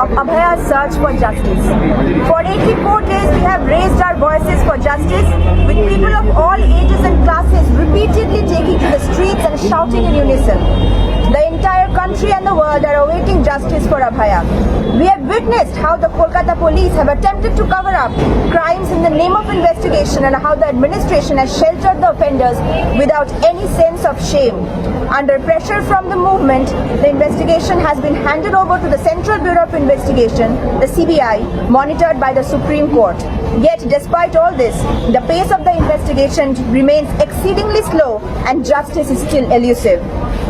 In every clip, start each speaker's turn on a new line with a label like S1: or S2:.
S1: of Abhaya's search for justice. For 84 days we have raised our voices for justice, with people of all ages and classes repeatedly taking to the streets and shouting in unison. The entire country and the world are awaiting justice for Abhaya. We have witnessed how the Kolkata police have attempted to cover up crimes in the name of investigation, and how the administration has sheltered the offenders without any sense of shame. Under pressure from the movement, the investigation has been handed over to the Central Bureau of Investigation, the CBI, monitored by the Supreme Court. Yet, despite all this, the pace of the investigation remains exceedingly slow and justice is still elusive.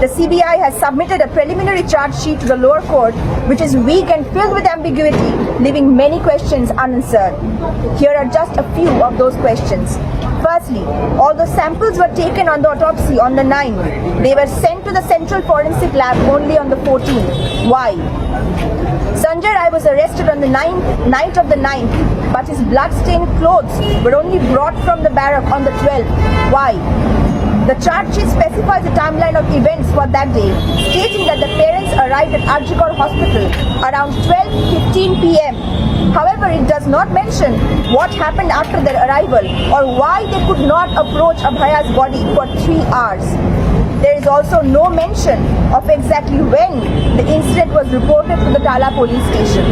S1: The CBI has submitted a preliminary charge sheet to the lower court, which is weak and filled with ambiguity, leaving many questions unanswered. Here are just a few of those questions. Firstly, although samples were taken on the autopsy on the 9th, they were sent to the Central Forensic Lab only on the 14th. Why? Sanjay Rai was arrested on the night of the 9th, but his blood-stained clothes were only brought from the barrack on the 12th. Why? The charge sheet specifies a timeline of events for that day, stating that the parents arrived at Arjikar Hospital around 12:15 p.m. However, it does not mention what happened after their arrival or why they could not approach Abhaya's body for 3 hours. There is also no mention of exactly when the incident was reported to the Tala police station.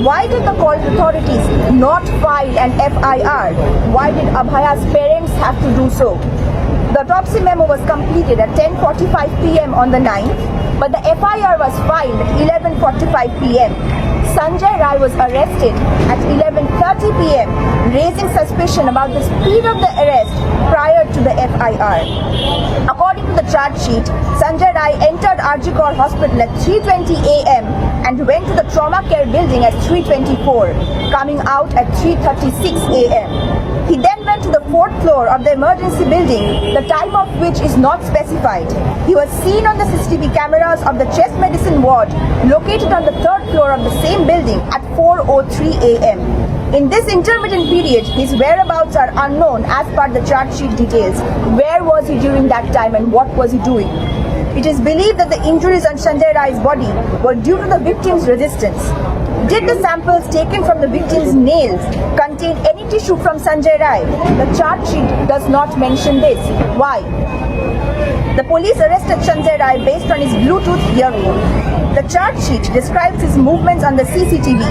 S1: Why did the called authorities not file an FIR? Why did Abhaya's parents have to do so? The autopsy memo was completed at 10:45 p.m. on the 9th, but the FIR was filed at 11:45 p.m. Sanjay Rai was arrested at 11:30 p.m., raising suspicion about the speed of the arrest prior to the FIR. According to the charge sheet, Sanjay Rai entered Arjikar Hospital at 3:20 a.m. and went to the trauma care building at 3:24, coming out at 3:36 a.m. He then went to the 4th floor of the emergency building, the time of which is not specified. He was seen on the CCTV cameras of the chest medicine ward located on the 3rd floor of the same building at 4:03 a.m. In this intermittent period, his whereabouts are unknown as per the charge sheet details. Where was he during that time and what was he doing? It is believed that the injuries on Sanjay Rai's body were due to the victim's resistance. Did the samples taken from the victim's nails contain any tissue from Sanjay Rai? The charge sheet does not mention this. Why? The police arrested Sanjay Rai based on his Bluetooth earphone. The charge sheet describes his movements on the CCTV.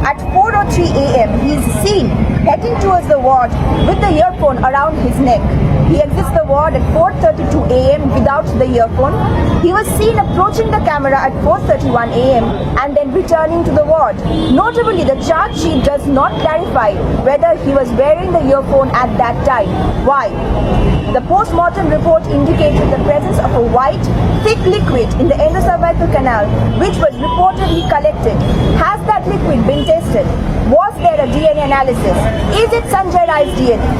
S1: At 4:03 a.m., he is seen heading towards the ward with the earphone around his neck. He exits the ward at 4:32 a.m. without the earphone. He was seen approaching the camera at 4:31 a.m. and then returning to the ward. Notably, the charge sheet does not clarify whether he was wearing the earphone at that time. Why? The post-mortem report indicated the presence of a white, thick liquid in the endocervical canal, which was reportedly collected. Has that liquid been tested? Was there a DNA analysis? Is it Sanjay Rai's DNA?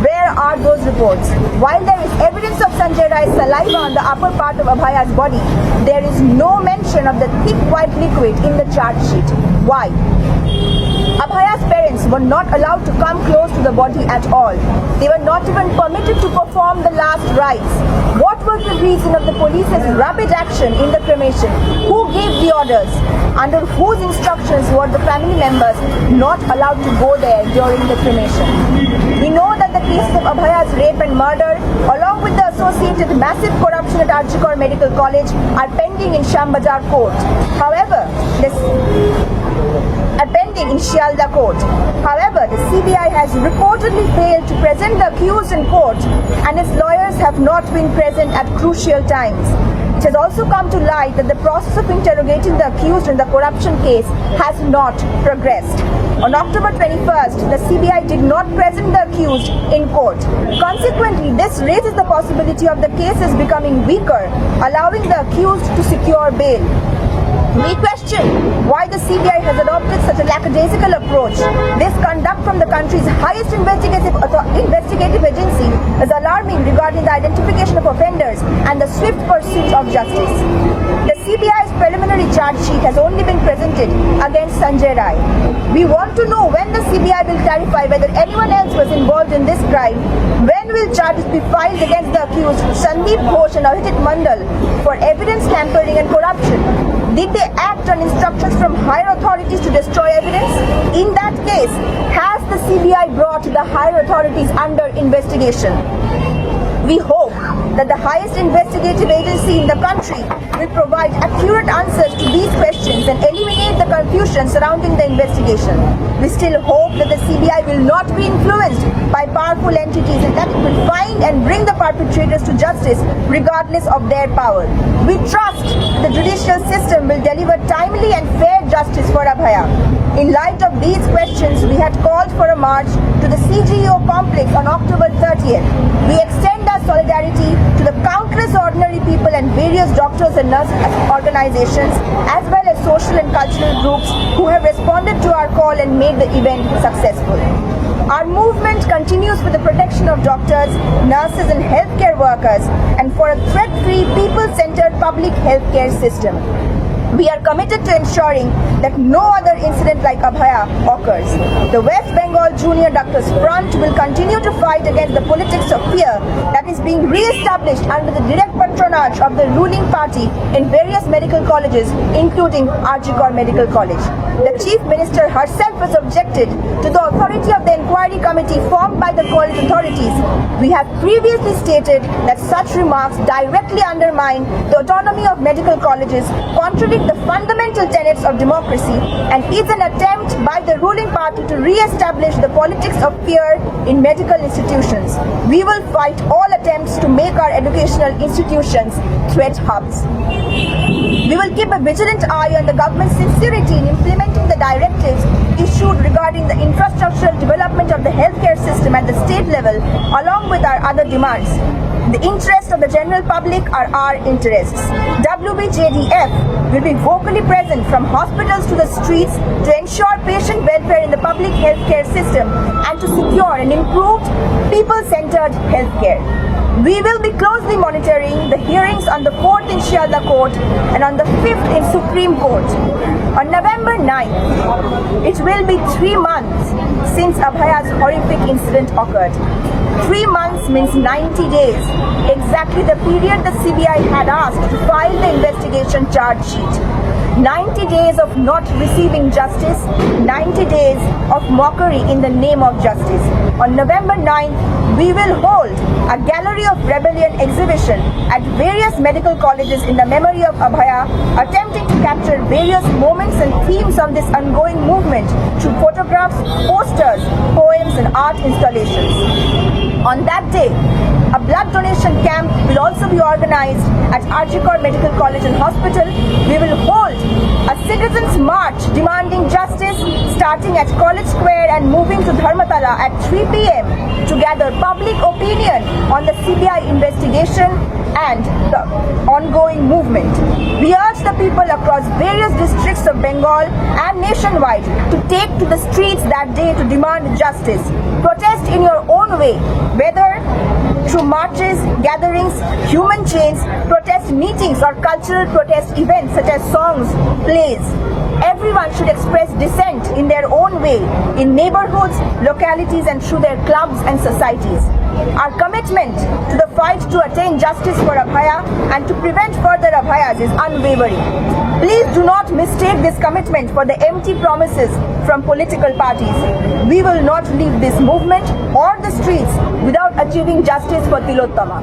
S1: Where are those reports? While there is evidence of Sanjay Rai's saliva on the upper part of Abhaya's body, there is no mention of the thick white liquid in the charge sheet. Why? Abhaya's parents were not allowed to come close to the body at all. They were not even permitted to perform the last rites. What was the reason of the police's rapid action in the cremation? Who gave the orders? Under whose instructions were the family members not allowed to go there during the cremation? We know that the cases of Abhaya's rape and murder, along with the associated massive corruption at Arjikar Medical College, are pending in Shambazar Court. However, the CBI has reportedly failed to present the accused in court, and its lawyers have not been present at crucial times. It has also come to light that the process of interrogating the accused in the corruption case has not progressed. On October 21st, the CBI did not present the accused in court. Consequently, this raises the possibility of the cases becoming weaker, allowing the accused to secure bail. We question why the CBI has adopted such a lackadaisical approach. This conduct from the country's highest investigative agency is alarming regarding the identification of offenders and the swift pursuit of justice. The CBI's preliminary charge sheet has only been presented against Sanjay Rai. We want to know when the CBI will clarify whether anyone else was involved in this crime. When will charges be filed against the accused Sandeep Ghosh and Abhijit Mandal for evidence tampering and corruption? Did they act on instructions from higher authorities to destroy evidence? In that case, has the CBI brought the higher authorities under investigation? We hope that the highest investigative agency in the country will provide accurate answers to these questions and eliminate the confusion surrounding the investigation. We still hope that the CBI will not be influenced by powerful entities and that it will find and bring the perpetrators to justice regardless of their power. We trust the judicial system will deliver timely and fair justice for abhaya. In light of these questions, we had called for a march to the CGO complex on October 30th. We extend our solidarity to the countless ordinary people and various doctors and nurse organizations as well as social and cultural groups who have responded to our call and made the event successful. Our movement continues for the protection of doctors, nurses and healthcare workers and for a threat-free, people-centered public healthcare system. We are committed to ensuring that no other incident like abhaya occurs. The West Bengal Junior Doctors Front will continue to fight against the politics of fear that is being re-established under the direct patronage of the ruling party in various medical colleges, including RG Medical College. The Chief Minister herself has objected to the authority of the inquiry committee formed by the college authorities. We have previously stated that such remarks directly undermine the autonomy of medical colleges, contradict the fundamental tenets of democracy, and is an attempt by the ruling party to re-establish the politics of fear in medical institutions. We will fight all attempts to make our educational institutions threat hubs. We will keep a vigilant eye on the government's sincerity in implementing the directives issued regarding the infrastructural development of the healthcare system at the state level, along with our other demands. The interests of the general public are our interests. WBJDF will be vocally present from hospitals to the streets to ensure patient welfare in the public healthcare system and to secure an improved, people-centered healthcare. We will be closely monitoring the hearings on the 4th in Shialda Court and on the 5th in Supreme Court. On November 9th, it will be 3 months since Abhaya's horrific incident occurred. 3 months means 90 days, exactly the period the CBI had asked to file the investigation charge sheet. 90 days of not receiving justice, 90 days of mockery in the name of justice. On November 9th, we will hold a Gallery of Rebellion exhibition at various medical colleges in the memory of Abhaya, attempting to capture various moments and themes of this ongoing movement through photographs, posters, poems and art installations. On that day, a blood donation camp will also be organized at RG Medical College and Hospital. We will hold a citizens' march demanding justice starting at College Square and moving to Dharmatala at 3 p.m. to gather public opinion on the CBI investigation and the ongoing movement. We urge the people across various districts of Bengal and nationwide to take to the streets that day to demand justice. Protest in your own way, whether through marches, gatherings, human chains, protest meetings or cultural protest events such as songs, plays. Everyone should express dissent in their own way, in neighborhoods, localities and through their clubs and societies. Our commitment to the fight to attain justice for Abhaya and to prevent further Abhayas is unwavering. Please do not mistake this commitment for the empty promises from political parties. We will not leave this movement or the streets without achieving justice for Tilottama.